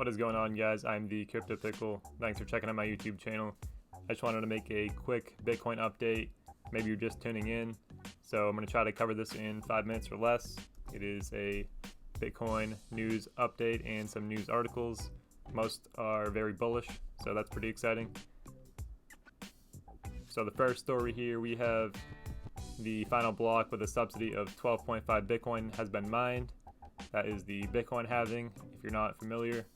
What is going on, guys? I'm the Crypto Pickle. Thanks for checking out my YouTube channel. I just wanted to make a quick Bitcoin update. Maybe you're just tuning in. So I'm going to try to cover this in 5 minutes or less. It is a Bitcoin news update and some news articles. Most are very bullish, so that's pretty exciting. So the first story here, we have the final block with a subsidy of 12.5 Bitcoin has been mined. That is the Bitcoin halving, if you're not familiar.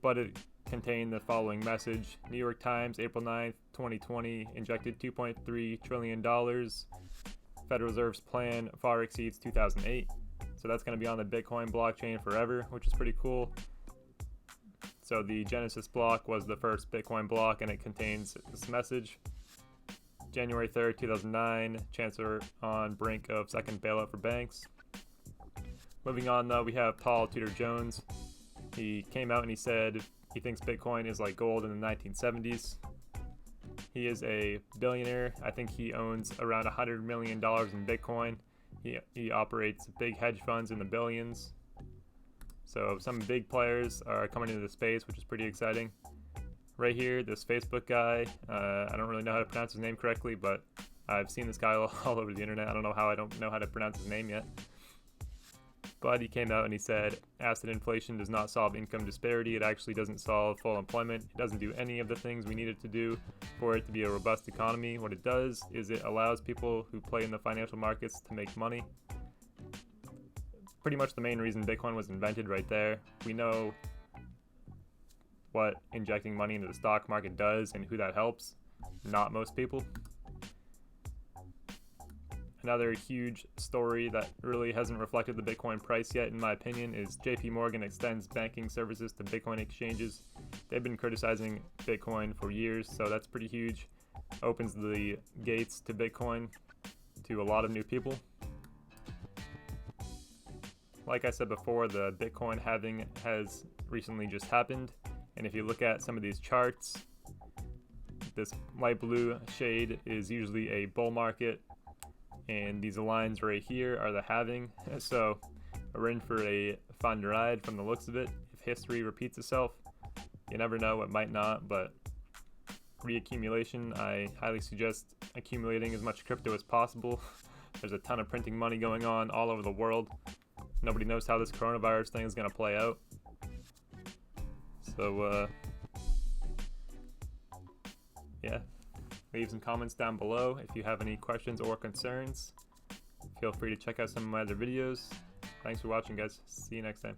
But it contained the following message. New York Times, April 9th, 2020, injected $2.3 trillion. Federal Reserve's plan far exceeds 2008. So that's going to be on the Bitcoin blockchain forever, which is pretty cool. So the Genesis block was the first Bitcoin block, and it contains this message. January 3rd, 2009, Chancellor on brink of second bailout for banks. Moving on, though, we have Paul Tudor Jones. He came out and he said he thinks Bitcoin is like gold in the 1970s. He is a billionaire. I think he owns around $100 million in Bitcoin. He operates big hedge funds in the billions. So some big players are coming into the space, which is pretty exciting. Right here, this Facebook guy, I don't really know how to pronounce his name correctly, but I've seen this guy all over the internet. I don't know how I don't know how to pronounce his name yet. But he came out and he said, asset inflation does not solve income disparity. It actually doesn't solve full employment. It doesn't do any of the things we need it to do for it to be a robust economy. What it does is it allows people who play in the financial markets to make money. Pretty much the main reason Bitcoin was invented right there. We know what injecting money into the stock market does and who that helps. Not most people. Another huge story that really hasn't reflected the Bitcoin price yet, in my opinion, is JP Morgan extends banking services to Bitcoin exchanges. They've been criticizing Bitcoin for years, so that's pretty huge. Opens the gates to Bitcoin to a lot of new people. Like I said before, the Bitcoin halving has recently just happened, and if you look at some of these charts, this light blue shade is usually a bull market, and these lines right here are the halving. So we're in for a fun ride from the looks of it. If history repeats itself, you never know, it might not, but reaccumulation, I highly suggest accumulating as much crypto as possible. There's a ton of printing money going on all over the world. Nobody knows how this coronavirus thing is going to play out. So, yeah. Leave some comments down below if you have any questions or concerns. Feel free to check out some of my other videos. Thanks for watching, guys. See you next time.